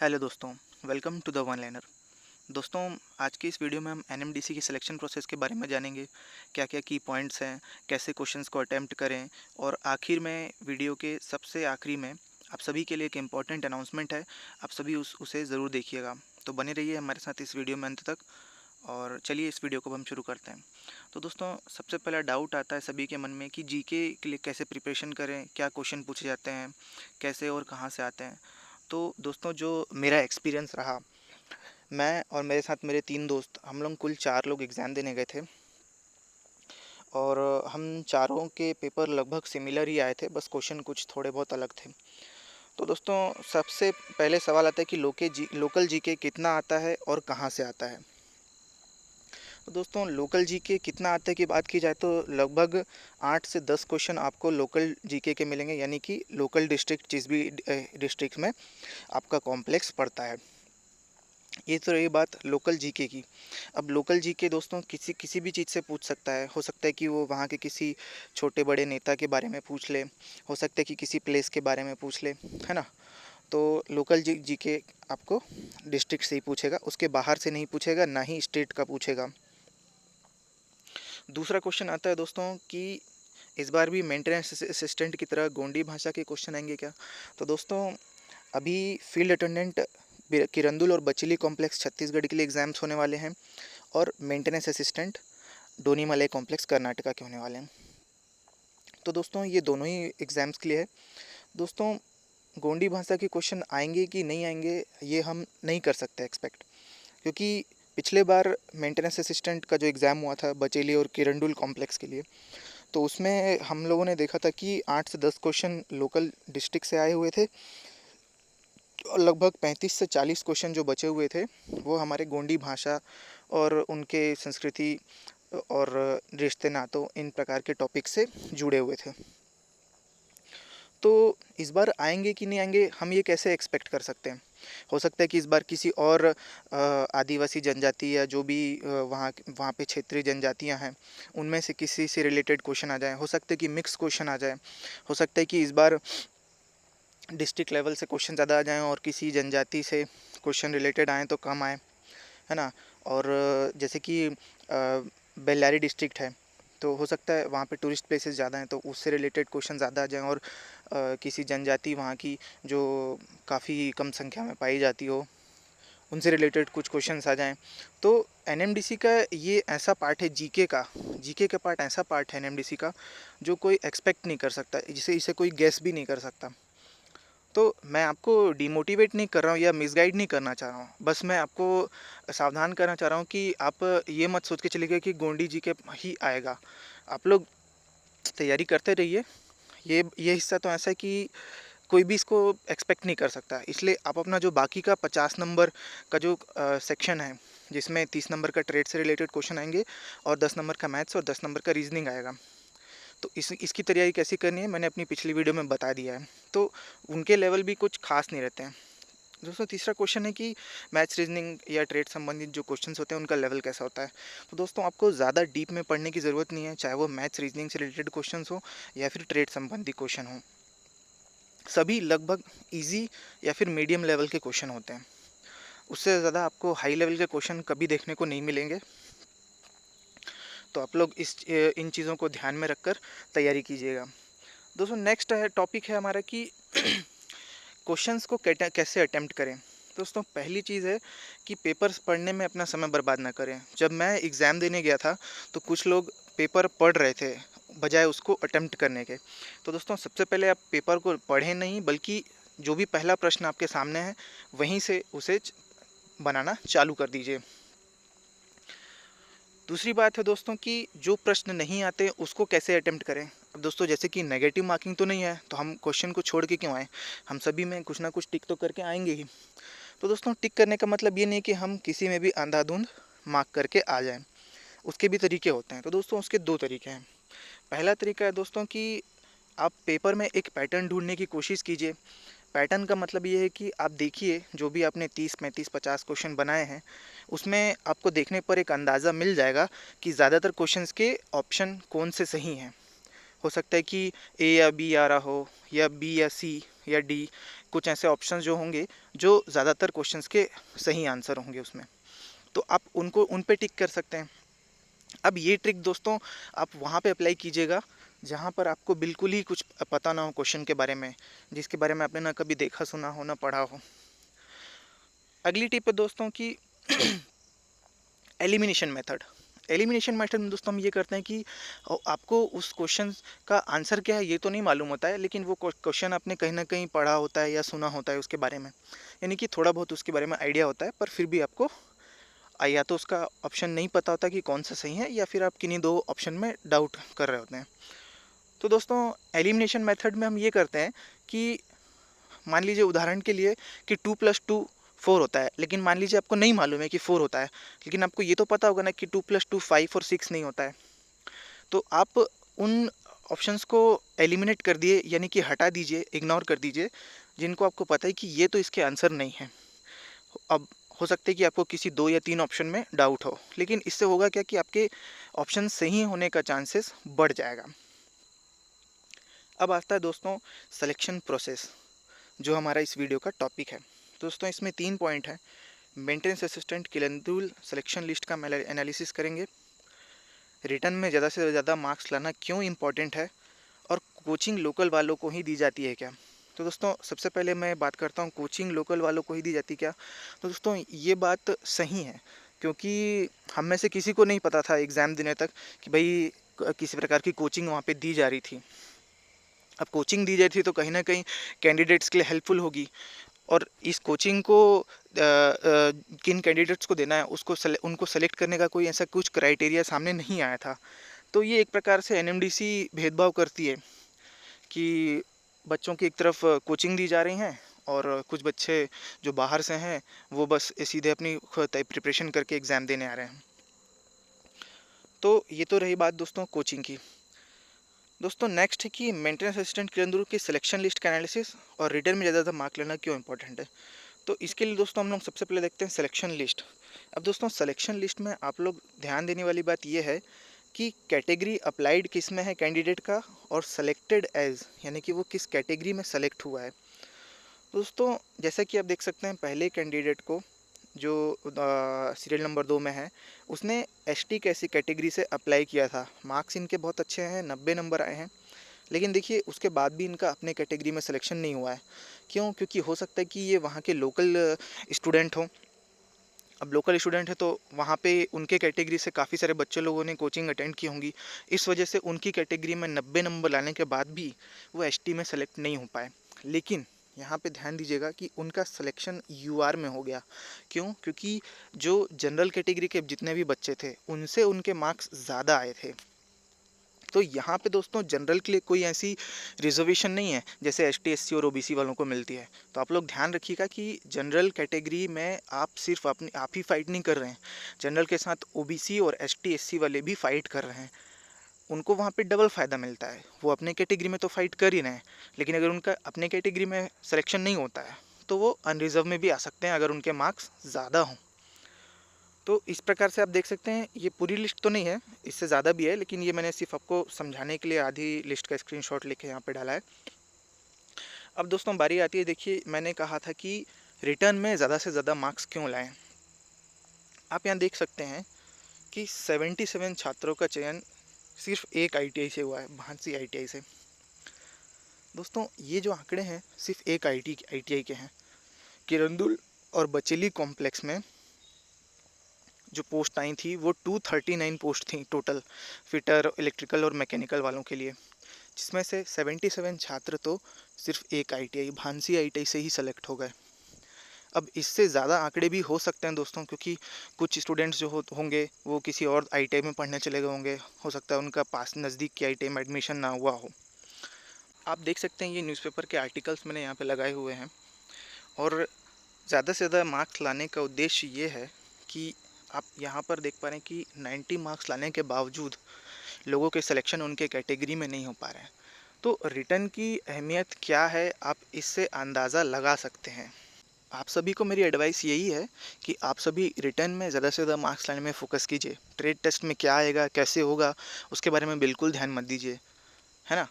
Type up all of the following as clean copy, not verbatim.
Hello दोस्तों, welcome to the one liner. दोस्तों, आज की इस वीडियो में हम एनएमडीसी की सिलेक्शन प्रोसेस के बारे में जानेंगे। क्या क्या की पॉइंट्स हैं, कैसे क्वेश्चंस को अटेम्प्ट करें, और आखिर में वीडियो के सबसे आखिरी में आप सभी के लिए एक इम्पॉर्टेंट अनाउंसमेंट है। आप सभी उसे ज़रूर देखिएगा। तो बने रहिए हमारे साथ इस वीडियो में अंत तक। और चलिए इस वीडियो को हम शुरू करते हैं। तो दोस्तों, सबसे पहला डाउट आता है सभी के मन में कि जीके के लिए कैसे प्रिपरेशन करें, क्या क्वेश्चन पूछे जाते हैं, कैसे और कहाँ से आते हैं। तो दोस्तों, जो मेरा एक्सपीरियंस रहा, मैं और मेरे साथ मेरे 3 दोस्त, हम लोग कुल 4 लोग एग्ज़ाम देने गए थे। और हम चारों के पेपर लगभग सिमिलर ही आए थे, बस क्वेश्चन कुछ थोड़े बहुत अलग थे। तो दोस्तों, सबसे पहले सवाल आता है कि लोकल जीके कितना आता है और कहाँ से आता है। तो दोस्तों, लोकल जीके कितना आता है की बात की जाए तो लगभग 8 से 10 क्वेश्चन आपको लोकल जीके के मिलेंगे, यानी कि लोकल डिस्ट्रिक्ट जिस भी डिस्ट्रिक्ट में आपका कॉम्प्लेक्स पड़ता है। ये तो रही बात लोकल जीके की। अब लोकल जीके दोस्तों किसी किसी भी चीज़ से पूछ सकता है। हो सकता है कि वो वहाँ के किसी छोटे बड़े नेता के बारे में पूछ ले, हो सकता है कि किसी प्लेस के बारे में पूछ ले, है ना। तो लोकल जीके आपको डिस्ट्रिक्ट से ही पूछेगा, उसके बाहर से नहीं पूछेगा, ना ही स्टेट का पूछेगा। दूसरा क्वेश्चन आता है दोस्तों कि इस बार भी मेंटेनेंस असिस्टेंट की तरह गोंडी भाषा के क्वेश्चन आएंगे क्या। तो दोस्तों, अभी फील्ड अटेंडेंट किरंदुल और बचेली कॉम्प्लेक्स छत्तीसगढ़ के लिए एग्ज़ाम्स होने वाले हैं, और मेंटेनेंस असिस्टेंट डोनीमलाई कॉम्प्लेक्स कर्नाटका के होने वाले हैं। तो दोस्तों, ये दोनों ही एग्ज़ाम्स के लिए है। दोस्तों, गोंडी भाषा के क्वेश्चन आएंगे कि नहीं आएंगे ये हम नहीं कर सकते एक्सपेक्ट, क्योंकि पिछले बार मेंटेनेंस असिस्टेंट का जो एग्ज़ाम हुआ था बचेली और किरंदुल कॉम्प्लेक्स के लिए, तो उसमें हम लोगों ने देखा था कि 8 से 10 क्वेश्चन लोकल डिस्ट्रिक्ट से आए हुए थे, और लगभग 35 से 40 क्वेश्चन जो बचे हुए थे वो हमारे गोंडी भाषा और उनके संस्कृति और रिश्ते नातों इन प्रकार के टॉपिक से जुड़े हुए थे। तो इस बार आएंगे कि नहीं आएंगे हम ये कैसे एक्सपेक्ट कर सकते हैं। हो सकता है कि इस बार किसी और आदिवासी जनजाति या जो भी वहाँ वहाँ पे क्षेत्रीय जनजातियाँ हैं उनमें से किसी से रिलेटेड क्वेश्चन आ जाए। हो सकता है कि मिक्स क्वेश्चन आ जाए। हो सकता है कि इस बार डिस्ट्रिक्ट लेवल से क्वेश्चन ज़्यादा आ जाएँ और किसी जनजाति से क्वेश्चन रिलेटेड आएँ तो कम आए, है ना। और जैसे कि बेल्लारी डिस्ट्रिक्ट है, तो हो सकता है वहाँ पे टूरिस्ट प्लेसेस ज़्यादा हैं तो उससे रिलेटेड क्वेश्चन ज़्यादा आ जाएँ, और किसी जनजाति वहाँ की जो काफ़ी कम संख्या में पाई जाती हो उनसे रिलेटेड कुछ क्वेश्चंस आ जाएँ। तो एनएमडीसी का ये ऐसा पार्ट है, जीके का पार्ट ऐसा पार्ट है एनएमडीसी का जो कोई एक्सपेक्ट नहीं कर सकता, जिसे इसे कोई गेस भी नहीं कर सकता। तो मैं आपको डिमोटिवेट नहीं कर रहा हूँ या मिसगाइड नहीं करना चाह रहा हूँ, बस मैं आपको सावधान करना चाह रहा हूँ कि आप ये मत सोच के चलिए कि गोंडी जी के ही आएगा। आप लोग तैयारी करते रहिए। ये हिस्सा तो ऐसा है कि कोई भी इसको एक्सपेक्ट नहीं कर सकता, इसलिए आप अपना जो बाकी का 50 नंबर का जो सेक्शन है, जिसमें 30 नंबर का ट्रेड से रिलेटेड क्वेश्चन आएंगे और 10 नंबर का मैथ्स और 10 नंबर का रीजनिंग आएगा, तो इसकी तैयारी कैसी करनी है मैंने अपनी पिछली वीडियो में बता दिया है। तो उनके लेवल भी कुछ खास नहीं रहते हैं। दोस्तों, तीसरा क्वेश्चन है कि मैथ्स रीजनिंग या ट्रेड संबंधित जो क्वेश्चंस होते हैं उनका लेवल कैसा होता है। तो दोस्तों, आपको ज़्यादा डीप में पढ़ने की ज़रूरत नहीं है, चाहे वो मैथ्स रीजनिंग से रिलेटेड क्वेश्चंस हो या फिर ट्रेड संबंधी क्वेश्चन हो। सभी लगभग ईजी या फिर मीडियम लेवल के क्वेश्चन होते हैं। उससे ज़्यादा आपको हाई लेवल के क्वेश्चन कभी देखने को नहीं मिलेंगे। तो आप लोग इन चीज़ों को ध्यान में रखकर तैयारी कीजिएगा। दोस्तों, नेक्स्ट है टॉपिक है हमारा कि क्वेश्चंस को कैसे अटेम्प्ट करें। दोस्तों, पहली चीज़ है कि पेपर्स पढ़ने में अपना समय बर्बाद ना करें। जब मैं एग्ज़ाम देने गया था तो कुछ लोग पेपर पढ़ रहे थे बजाय उसको अटेम्प्ट करने के। तो दोस्तों, सबसे पहले आप पेपर को पढ़ें नहीं, बल्कि जो भी पहला प्रश्न आपके सामने है वहीं से उसे बनाना चालू कर दीजिए। दूसरी बात है दोस्तों कि जो प्रश्न नहीं आते उसको कैसे अटेम्प्ट करें। अब दोस्तों, जैसे कि नेगेटिव मार्किंग तो नहीं है तो हम क्वेश्चन को छोड़ के क्यों आए, हम सभी में कुछ ना कुछ टिक तो करके आएंगे ही। तो दोस्तों, टिक करने का मतलब ये नहीं कि हम किसी में भी अंधाधुंध मार्क करके आ जाएं, उसके भी तरीके होते हैं। तो दोस्तों, उसके 2 तरीके हैं। पहला तरीका है दोस्तों कि आप पेपर में एक पैटर्न ढूंढने की कोशिश कीजिए। पैटर्न का मतलब ये है कि आप देखिए जो भी आपने 30, 35, 50 क्वेश्चन बनाए हैं उसमें आपको देखने पर एक अंदाज़ा मिल जाएगा कि ज़्यादातर क्वेश्चंस के ऑप्शन कौन से सही हैं। हो सकता है कि ए या बी आ रहा हो, या बी या सी या डी, कुछ ऐसे ऑप्शंस जो होंगे जो ज़्यादातर क्वेश्चंस के सही आंसर होंगे उसमें, तो आप उन पे टिक कर सकते हैं। अब ये ट्रिक दोस्तों आप वहाँ पे अप्लाई कीजिएगा जहाँ पर आपको बिल्कुल ही कुछ पता ना हो क्वेश्चन के बारे में, जिसके बारे में आपने ना कभी देखा सुना हो ना पढ़ा हो। अगली टिप है दोस्तों की एलिमिनेशन मेथड। एलिमिनेशन मेथड में दोस्तों हम ये करते हैं कि आपको उस क्वेश्चन का आंसर क्या है ये तो नहीं मालूम होता है, लेकिन वो क्वेश्चन आपने कहीं ना कहीं पढ़ा होता है या सुना होता है उसके बारे में, यानी कि थोड़ा बहुत उसके बारे में आइडिया होता है, पर फिर भी आपको या तो उसका ऑप्शन नहीं पता होता कि कौन सा सही है, या फिर आप किन्हीं दो ऑप्शन में डाउट कर रहे होते हैं। तो दोस्तों एलिमिनेशन मेथड में हम ये करते हैं कि मान लीजिए उदाहरण के लिए कि 2+2 4 होता है, लेकिन मान लीजिए आपको नहीं मालूम है कि 4 होता है, लेकिन आपको ये तो पता होगा ना कि 2+2 5 और 6 नहीं होता है। तो आप उन ऑप्शंस को एलिमिनेट कर दिए, यानी कि हटा दीजिए, इग्नोर कर दीजिए, जिनको आपको पता है कि ये तो इसके आंसर नहीं है। अब हो सकता है कि आपको किसी 2 या 3 ऑप्शन में डाउट हो, लेकिन इससे होगा क्या कि आपके ऑप्शन सही होने का चांसेस बढ़ जाएगा। अब आता है दोस्तों सिलेक्शन प्रोसेस, जो हमारा इस वीडियो का टॉपिक है। दोस्तों इसमें 3 पॉइंट है। Maintenance assistant Kirandul selection list का एनालिसिस करेंगे, रिटर्न में ज़्यादा से ज़्यादा मार्क्स लाना क्यों इम्पॉर्टेंट है, और कोचिंग लोकल वालों को ही दी जाती है क्या। तो दोस्तों सबसे पहले मैं बात करता हूँ कोचिंग लोकल वालों को ही दी जाती क्या। तो दोस्तों ये बात सही है, क्योंकि हम में से किसी को नहीं पता था एग्ज़ाम देने तक कि भाई किसी प्रकार की कोचिंग वहाँ पे दी जा रही थी। अब कोचिंग दी जा रही थी तो कहीं ना कहीं कैंडिडेट्स के लिए हेल्पफुल होगी, और इस कोचिंग को किन कैंडिडेट्स को देना है उनको सेलेक्ट करने का कोई ऐसा कुछ क्राइटेरिया सामने नहीं आया था। तो ये एक प्रकार से एनएमडीसी भेदभाव करती है कि बच्चों की एक तरफ कोचिंग दी जा रही हैं, और कुछ बच्चे जो बाहर से हैं वो बस सीधे अपनी प्रिपरेशन करके एग्ज़ाम देने आ रहे हैं। तो ये तो रही बात दोस्तों कोचिंग की। दोस्तों नेक्स्ट है कि मेंटेनेंस असिस्टेंट किरंदुल की सिलेक्शन लिस्ट का एनालिसिस और रिटर्न में ज़्यादा मार्क लेना क्यों इंपॉर्टेंट है। तो इसके लिए दोस्तों हम लोग सबसे पहले देखते हैं सिलेक्शन लिस्ट। अब दोस्तों सिलेक्शन लिस्ट में आप लोग ध्यान देने वाली बात यह है कि कैटेगरी अप्लाइड किस में है कैंडिडेट का, और सेलेक्टेड एज यानी कि वो किस कैटेगरी में सेलेक्ट हुआ है। दोस्तों जैसा कि आप देख सकते हैं पहले कैंडिडेट को जो सीरियल नंबर 2 में है, उसने एसटी कैसी कैटेगरी से अप्लाई किया था, मार्क्स इनके बहुत अच्छे हैं, 90 नंबर आए हैं, लेकिन देखिए उसके बाद भी इनका अपने कैटेगरी में सिलेक्शन नहीं हुआ है। क्यों? क्योंकि हो सकता है कि ये वहाँ के लोकल स्टूडेंट हों। अब लोकल स्टूडेंट है तो वहाँ पे उनके कैटेगरी से काफ़ी सारे बच्चे लोगों ने कोचिंग अटेंड की होंगी, इस वजह से उनकी कैटेगरी में 90 नंबर लाने के बाद भी वो एसटी में सेलेक्ट नहीं हो पाए। लेकिन यहाँ पे ध्यान दीजिएगा कि उनका सिलेक्शन यूआर में हो गया। क्यों? क्योंकि जो जनरल कैटेगरी के जितने भी बच्चे थे उनसे उनके मार्क्स ज़्यादा आए थे। तो यहाँ पे दोस्तों जनरल के लिए कोई ऐसी रिजर्वेशन नहीं है जैसे एसटी एससी और ओबीसी वालों को मिलती है। तो आप लोग ध्यान रखिएगा कि जनरल कैटेगरी में आप सिर्फ अपनी आप ही फाइट नहीं कर रहे हैं, जनरल के साथ ओबीसी और एसटी एससी वाले भी फाइट कर रहे हैं। उनको वहाँ पे डबल फ़ायदा मिलता है, वो अपने कैटेगरी में तो फाइट कर ही रहे हैं, लेकिन अगर उनका अपने कैटेगरी में सिलेक्शन नहीं होता है तो वो अनरिजर्व में भी आ सकते हैं अगर उनके मार्क्स ज़्यादा हों। तो इस प्रकार से आप देख सकते हैं, ये पूरी लिस्ट तो नहीं है, इससे ज़्यादा भी है, लेकिन ये मैंने सिर्फ आपको समझाने के लिए आधी लिस्ट का स्क्रीनशॉट लेके यहाँ पे डाला है। अब दोस्तों बारी आती है, देखिए मैंने कहा था कि रिटर्न में ज़्यादा से ज़्यादा मार्क्स क्यों लाएं। आप यहाँ देख सकते हैं कि 77 छात्रों का चयन सिर्फ एक आईटीआई से हुआ है, भांसी आईटीआई से। दोस्तों ये जो आंकड़े हैं सिर्फ एक आईटीआई के हैं। किरंदुल और बचेली कॉम्प्लेक्स में जो पोस्ट आई थी वो 239 पोस्ट थी टोटल, फिटर इलेक्ट्रिकल और मैकेनिकल वालों के लिए, जिसमें से 77 छात्र तो सिर्फ एक आईटीआई भांसी आईटीआई से ही सेलेक्ट हो गए। अब इससे ज़्यादा आंकड़े भी हो सकते हैं दोस्तों, क्योंकि कुछ स्टूडेंट्स जो होंगे वो किसी और आईटीआई में पढ़ने चले गए होंगे, हो सकता है उनका पास नज़दीक की आईटीआई में एडमिशन ना हुआ हो। आप देख सकते हैं ये न्यूज़पेपर के आर्टिकल्स मैंने यहाँ पे लगाए हुए हैं, और ज़्यादा से ज़्यादा मार्क्स लाने का उद्देश्य ये है कि आप यहाँ पर देख पा रहे हैं कि 90 मार्क्स लाने के बावजूद लोगों के सिलेक्शन उनके कैटेगरी में नहीं हो पा रहे हैं। तो रिटर्न की अहमियत क्या है आप इससे अंदाज़ा लगा सकते हैं। आप सभी को मेरी एडवाइस यही है कि आप सभी रिटर्न में ज़्यादा से ज़्यादा मार्क्स लाने में फ़ोकस कीजिए। ट्रेड टेस्ट में क्या आएगा कैसे होगा उसके बारे में बिल्कुल ध्यान मत दीजिए, है ना।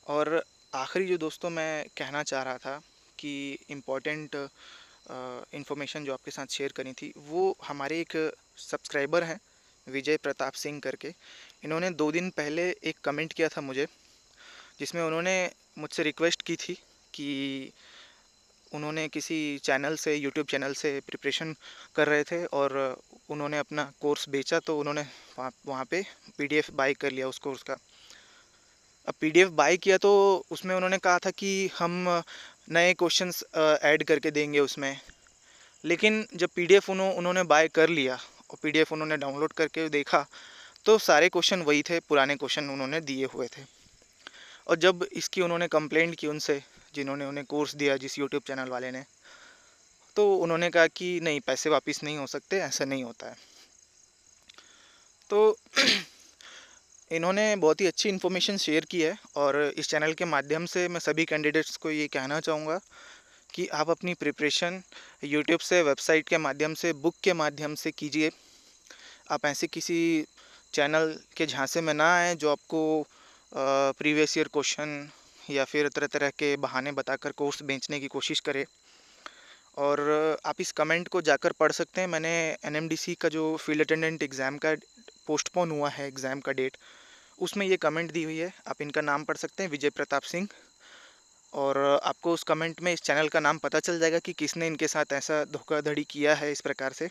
और आखिरी जो दोस्तों मैं कहना चाह रहा था कि इम्पोर्टेंट इन्फॉर्मेशन जो आपके साथ शेयर करी थी, वो हमारे एक सब्सक्राइबर हैं विजय प्रताप सिंह करके। इन्होंने 2 दिन पहले एक कमेंट किया था मुझे, जिसमें उन्होंने मुझसे रिक्वेस्ट की थी कि उन्होंने किसी चैनल से, यूट्यूब चैनल से प्रिपरेशन कर रहे थे और उन्होंने अपना कोर्स बेचा, तो उन्होंने वहाँ पे पीडीएफ बाय कर लिया उस कोर्स का। अब पीडीएफ बाय किया तो उसमें उन्होंने कहा था कि हम नए क्वेश्चंस ऐड करके देंगे उसमें, लेकिन जब पीडीएफ उन्होंने बाय कर लिया और पीडीएफ उन्होंने डाउनलोड करके देखा, तो सारे क्वेश्चन वही थे, पुराने क्वेश्चन उन्होंने दिए हुए थे। और जब इसकी उन्होंने कंप्लेंट की उनसे, जिन्होंने उन्हें कोर्स दिया, जिस यूट्यूब चैनल वाले ने, तो उन्होंने कहा कि नहीं, पैसे वापस नहीं हो सकते, ऐसा नहीं होता है। तो इन्होंने बहुत ही अच्छी इन्फॉर्मेशन शेयर की है, और इस चैनल के माध्यम से मैं सभी कैंडिडेट्स को ये कहना चाहूँगा कि आप अपनी प्रिपरेशन यूट्यूब से, वेबसाइट के माध्यम से, बुक के माध्यम से कीजिए। आप ऐसे किसी चैनल के झांसे में ना आए जो आपको प्रीवियस ईयर क्वेश्चन या फिर तरह तरह के बहाने बताकर कोर्स बेचने की कोशिश करे। और आप इस कमेंट को जाकर पढ़ सकते हैं। मैंने एनएमडीसी का जो फील्ड अटेंडेंट एग्ज़ाम का पोस्टपोन हुआ है एग्ज़ाम का डेट, उसमें ये कमेंट दी हुई है। आप इनका नाम पढ़ सकते हैं, विजय प्रताप सिंह। और आपको उस कमेंट में इस चैनल का नाम पता चल जाएगा कि किसने इनके साथ ऐसा धोखाधड़ी किया है इस प्रकार से।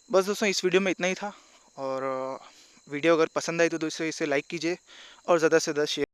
बस दोस्तों, इस वीडियो में इतना ही था, और वीडियो अगर पसंद आई तो दोस्तों इसे लाइक कीजिए और ज़्यादा से ज़्यादा शेयर